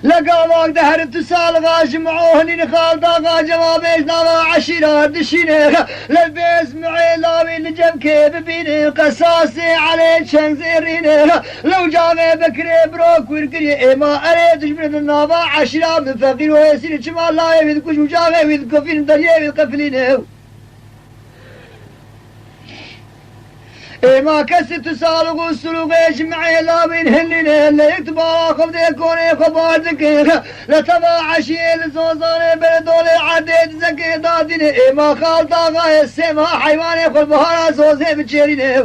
لقا واقد هرب تسال غاش معوهنين خالد آغا جوابيش ناوا عشيرة دشينه للبيس معي لاوي نجم كيف بينه قصاصي عليه شنگ زيرينه لو جامي بكري بروك ورقري اما اريدش من الناوا عشيرة من فقير ويسير شمال لا يفيد كش وجامي يفيد كفين دريه يفيد قفلينه ما كسرت سالق والسلوقيش معي لا بين هلين لا يكتب راقب ديكوني خبار ذكي لا تبع عشيل زوزاني بلدولي عديد زكي داديني ما خالطا غاية السما حيواني خل بهارا زوزي بتشيريني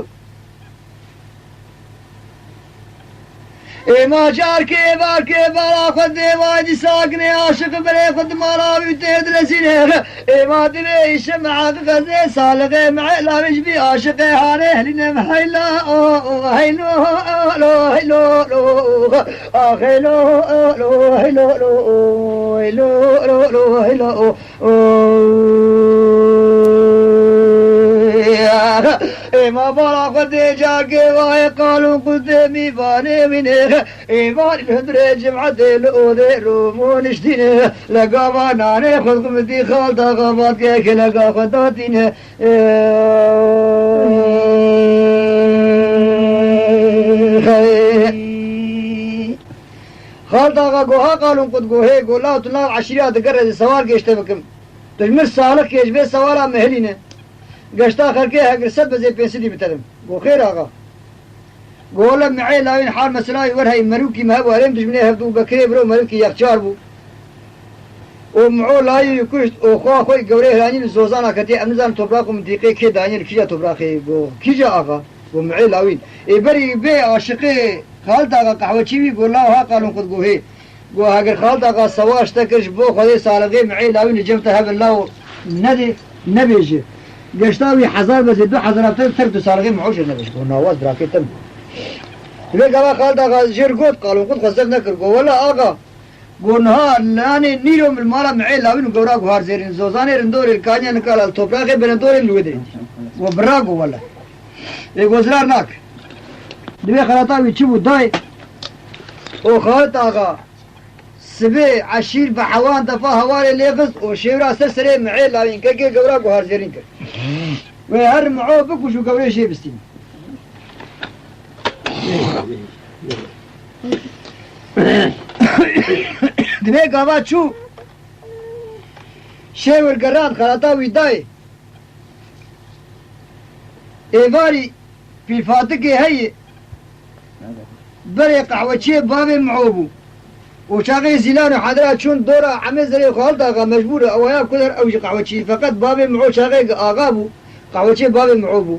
ما جاركي باركي بارا خد واجي ساقني عاشق بري خد مراوي تدرسيني ما دبي شمعة غزي سالغي معي لا مش بي عاشق هاني هلين محيلا هيلو لو هيلو لو هيلو لو هيلو لو هيلو لو هيلو ما بارا قد جاكي واي قالوا قدامي فاني منه ايمان الهدري جمعة الأوذي رومون اشتينه لقا فاناني خذ قمتي خالطة غابات كيك لقا خداتينه خالطة غاقوها قالوا قد قوهي قولا وطلاب عشريات قرد سوار كيشتا بكم تجمر سالك يجبه سوارا مهلينه قشتا خلقي هاقر سد بزي بيسدي بترم قو خير آقا قولا معي لاوين حال مسلاي ورهي مروكي مهبو هرم دجمني هبدو بكري برو مروكي يخشار بو ومعو لايو يكوشت وخوا خوي قوري هراني زوزانا كتي امنزان توبراقو منطيقي كي دانيل كيجا توبراقي قو كيجا آقا قو معي لاوين بري بي عاشقي خالد آقا قحوة چيوي قو لاو ها قالون قد قو هي قو هاقر خالد آقا سواش تكرش بو خدي سالغي معي لاوين جمتا هبن لاو ندي نبيجي قشتاوي حزار بس دو حزراتين تربت سارغين معوش النبي قلنا واز براكي تم ليه قال خالد آغا جير قوت قالوا قد خزق نكر قو ولا آغا قلنا ها لاني نيرو من المالا معي لاوين وقوراقو هار زيرين زوزاني رندوري الكانيا نقال التوبراقي بندوري الودرين وبراقو ولا يقول زرار ناك دبي خلاطاوي تشبو داي وخالد آغا سبي عشير بحوان دفا هواري ليغز وشيورا سرسري معي لاوين كاكي قوراقو هار زيرين كر ويهر معو بك وشو قوري شي بستين دبي قابات شو شيور قران خلاطاوي داي ايفاري في فاتقي هي بري قحوة بابي معوبو وشاقي زيلان وحضرات شون دورة عمي زري خالد آغا مجبور او يا كدر اوجي قحوة فقط بابي معو شاقي آغابو قحوة بابي معوبو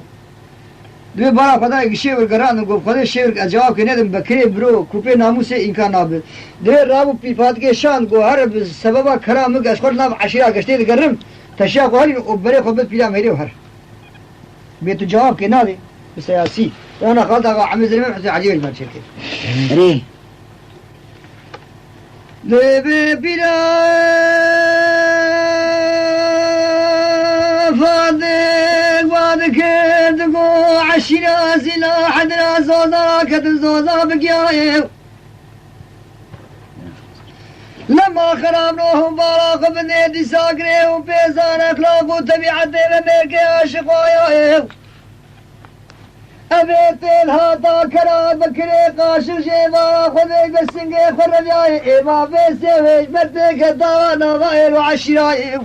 دوی بارا خدا شیور قران گفت خدا شیور جواب که ندم بکری برو کوپه ناموس امکان نابه دوی رابو پیفات که شان گو هر سببا کرام گش خود نام عشیره گشته دگرم تشیا قوالین و بره خود پیدا میری و هر بیتو جواب که ناده بسیاسی وانا خالد آقا عمی زلمه حسن عجیب المان شرکه ري لبي بلا فاضق وادك تقو عشرة زلا حدنا زوزا كتن زوزا بقيايو لما خرابنوهم باراق بنيدي ساقني وبيزان اخلاق وتبيعتي بميركي عاشقايو أبيت الهاطا كرا بكري قاشر جيبا خذيك بالسنقي خرب جاي إما بيسيويش مرتك الدوانا ضائر وعشراي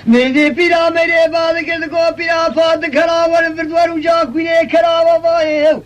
ميدي بيرا ميري بالك الدقو بيرا فاد كرا ورفردور وجاك ويني كرا وضايو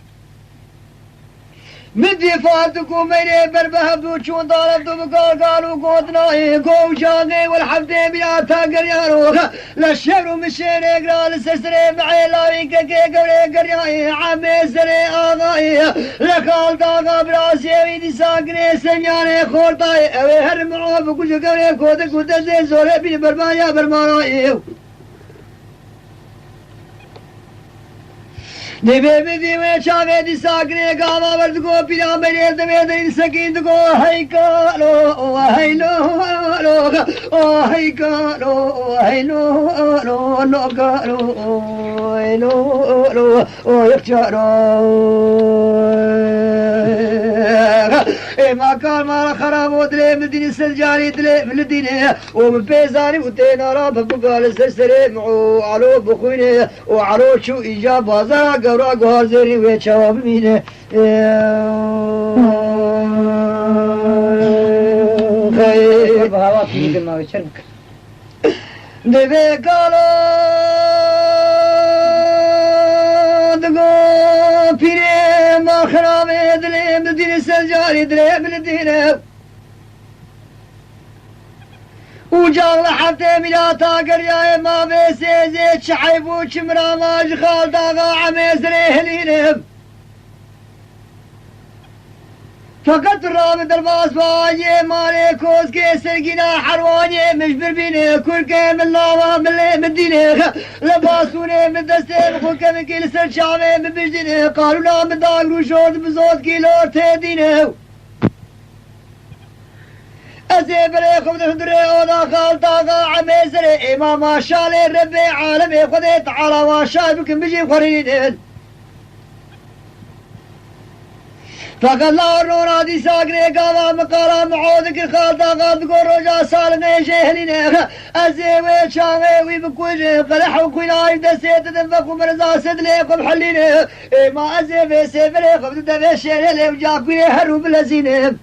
مدي فاتكو ميري بربهبدو چون داربدو بقالقالو قودناي قو جاغي والحفدي بلا تاقر يارو للشبر مشير اقرا لسسري معي لاوي كاكي قوري قرياي عمي سري آغاي لكال داغا براسي ويدي ساقني سنياني خورتاي اوي هر معوب كوشو قوري كودك ودزي زوري بني برمان يا برماناي دبي بدي وشافي دي ساكني قاما بردقو بلا مريض دبي سكين دقو هيكالو هيلو هيكالو هيلو نوكالو هيلو يختارو ما كان ما خراب ودري مدينة السجاري دلي من الدنيا ومن بيزاني وتينا راب بقال السرسري معو علو بخويني وعلو شو إجاب بازا قورا قهار زيري ويتشواب ميني خير بهوا في ما وشرك دبي قالو دقو بيري ما خراب دلي مدينة السجاري دلي من الدنيا وجال حتى ملاتا قريا ما بيسيزي شحيبو شمرا ما جخال داغا عميز ريهلينهم فقط رامد الباس باجي مالي كوز كيسر جنا حرواني مجبر بيني كل كيم الله من مديني لباسوني من دستي بخل كم كيل سر شامي من بجديني قالوا لا من داغرو شورد بزود كيلو تهديني أزيبري خبز هندري أودا خالطاقا عميزري إماما شالي ربي عالمي خديت على واشاي بكم بجي خريدين فقال لا رونا دي ساقني قالا مقالا معودك الخالطاقا تقول رجا سالني شهليني أزيبي شامي ويبكوجي قلح وكويناي دسيت دنفق ومرزا سدليكم حليني إما أزيبي سيبري خبز دفي شيري وجاكويني هروب لزيني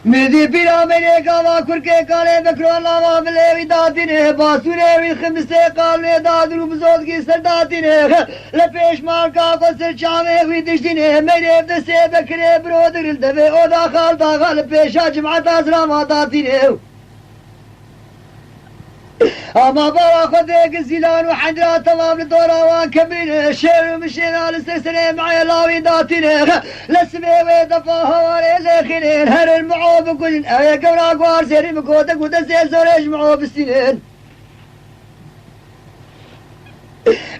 مدي بلا مني قاما كركي قالي بكرو لاما بلي داتيني باسوني خمسة قالي دادرو بزود كي سرداتيني لفيش ماركا قصر شامي ويدشتيني مني بدسي بكري برودر الدبي اودا خالتا غالبيشا جمعة تازراما داتيني اما برا خذيك الزيلان وحندرا تمام لدورا وانكبين شير ومشينا للسلسلة معي لاوي داتين لسمي ويدفا هواري لخنين هر المعو بكل ايا قورا قوار سيري مكودك ودسي زوريج معو بالسنين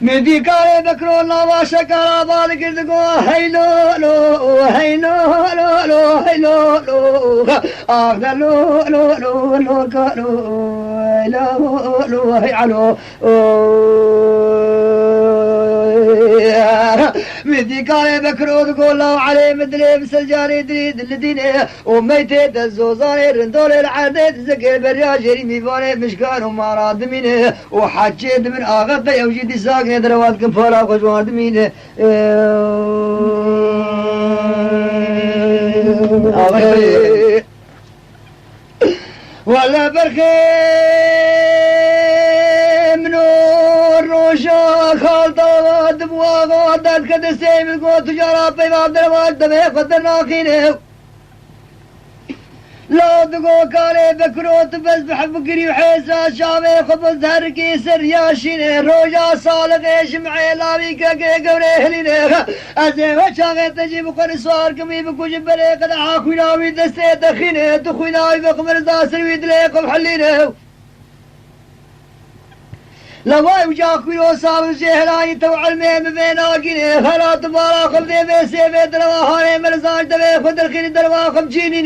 من دي قاري بكرو الله وشكرا بالك الدقوا هيلو لو هيلو لو لو هيلو لو اغنى لو لو لو لو كالو هيلو لو هيعلو مدي قاري بكرو تقول الله عليه مدري بسجاري دريد الديني وميتي الزوزاني رندولي العديد زكي برياجري ميفاني مشكان وما رادميني وحاجيد من اغطى يوجدي ساقني دروات كنفولا وخجوان دميني ولا برخي منور روشا خالطة دبوا غادات كدسي من قوة تجارة بيباب دروات دمي خدر ناخيني لا دقو كاري بكروت بس بحب قري وحيسا شامي خبز هركي سرياشيني روجا صالق شمعي لاوي كاكي قوري هليني ازي وشاغي تجيب قري صار كمي بكوش بري قد عاكوي ناوي دستي دخيني تخوي ناوي بقمر داسر ويدليكم حليني لواي وجاكوي وصاب الجهلاني تو علمي ببيناقيني خلات بارا خبدي بيسي بيت رواهاني مرزاج دبي خد الخير دروا خمجيني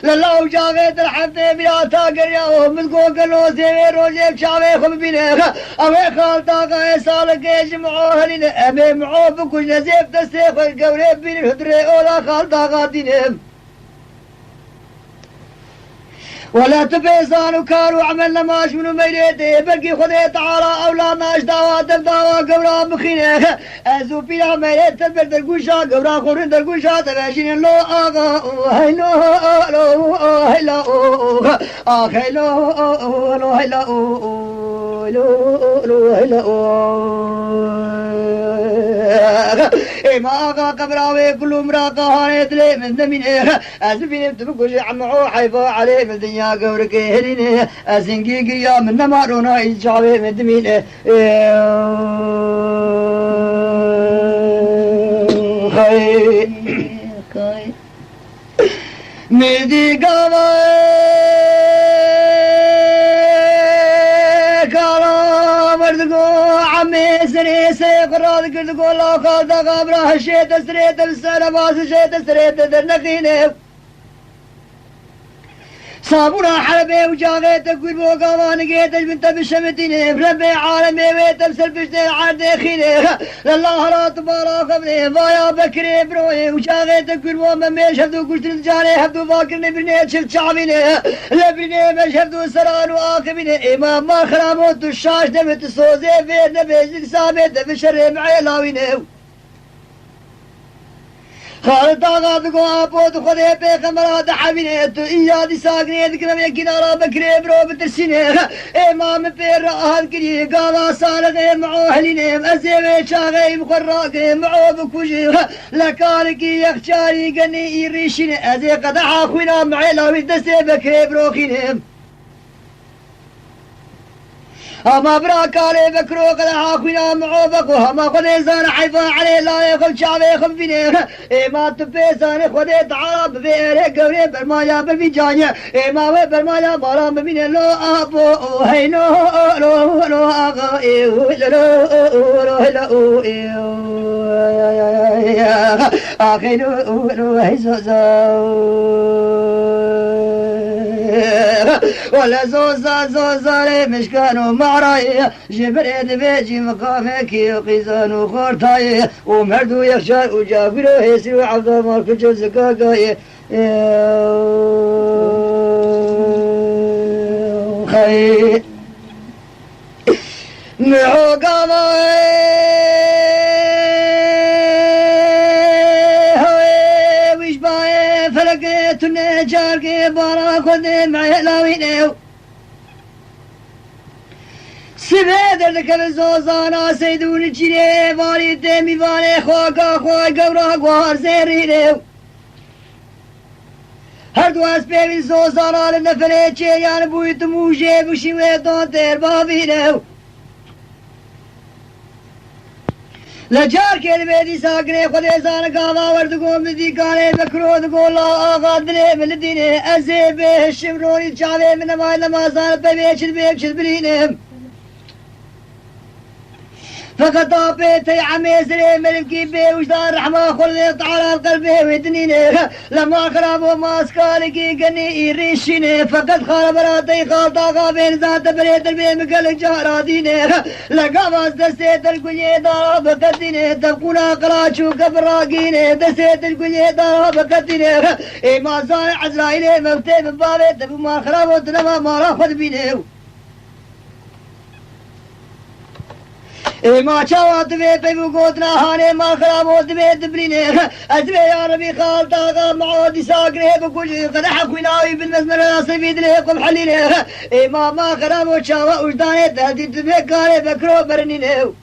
للا وجاغي درحبتي بلا تاقر ياو مدقو قلو سيوي روجيك شاوي خمبيني اوي خالتا قاي سالك يجمعو هليني امي معو بكوش نزيف دستي خوي قوري بين الهدري اولا خالتا قاديني ولا تبيزان وكانوا عملنا ماش منو ميريدي بلقي خذي تعالى اولادنا اشداوا دبداوا قورا مخينه ازو بلا ميريد تبر درقوشا قورا خورن درقوشا تباشين لو اغا هيلو لو هيلو هيلو لو هيلو لو هيلو ما اغا قبراوي كل مراقه هاني دلي من دمينه ازفين تبقوش عمعو حيفا عليه من الدنيا قورك هليني ازنقي قيا من نمارونا يجعبي من دمينه خي مدي قوي كلام مردقو عمي بني سيقراد قد قول لا قال قابره شيت سريت بالسنة باس شيت سريت درنقينه صابونا حربي وجاغيت كل بوقا وانقيت بنت بشمتيني بربي عالمي ويت بسلفشتي عاد خيني لله لا تبارك ابني بايا بكري بروي وجاغيت كل بوما ميش هبدو قلت الجاني هبدو باكرني برني شفت شعبيني لبرني مش هبدو سران واخبيني امام ما خراموت الشاش نبت الصوزي فين نبي سابت بشري معي لاويني خالد آغاد کو آپوت خودے پہ کمرات حبینے تو ایادی ساگنے دکھنا میں کنارا بکرے برو بترسینے امام پہ راہد کری گاوا سالغے معو حلینے ازیوے چاگے مقراقے معو بکوشی لکار کی یخچاری گنی ایریشینے ازی قدعا خوینا معیلاوی دستے بکرے برو خینے أما براك علي بكرو قد عاقنا معوبك وهما قد إنسان حيفا عليه لا يخل شعبي خبيني إما تبيسان خد تعرب بيرك قولي برمايا بالفجانية إما برمايا مرام بمين لو أبو هينو لو أغا إيو لو أخينو لو هيسو ولا زوزا مشكانو معراي جبريد بيجي مقامك يقيزان وخورتاي ومردو يخشار وجابرو هيسي وعبد مالك جوزكاكاي خير النجار كي برا خذ معلاوينه سبادر لك الزوزانا سيدون الجري فاري دمي فاري خواقا خواقا قورا قوار زيرينه هردو اسبيبي زوزانا لنفلي چيان بويت موجي بشيوه دون تير بابينه لجار के बेदी सागरे खुदे सान गावा वर्द को मिदी गाने बकरोद को ला आगादने मिलदीने ऐसे बेशिमरोनी चावे में नमाज नमाज़ान पे बेच बरीने فقط بيتي عميزري ملكي بي وجدان رحمة خلي تعالى قلبي ودنيني لما خرابوا ماسكالكي قني يريشيني فقط خراب راتي خالطا غابين ذات بريد البي مقلق جاراتيني لقا ماس دستيت القلي دارا بقديني تبقونا قراشو قبراقيني دستيت القلي دارا بقديني ما زال عزرائيلي مفتي ببابي تبو ما خرابوا تنما ما راخد بيني ما شاوات بي بيبو قوتنا هاني ما خرابوت بي دبريني أزبي يا ربي خالطا غام معودي ساقري بكل قد حقويناوي بالمزمر ناصي بيد ليكم حليني ما خرابوت شاوات وجداني تهدي تبكاري بكرو برنيني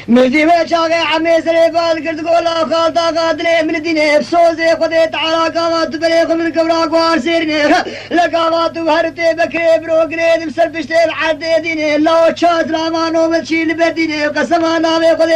مردي ما شاقي عمي سريفال قرد قولا خالطا قادني من ديني بسوزي خدي تعالى قامات بريخ من قبراق وارسيرني لقامات وهرتي بكري بروقني بسرفشتي بعد ديني لو تشاز لا ما نوم تشيل بديني قسما نامي خدي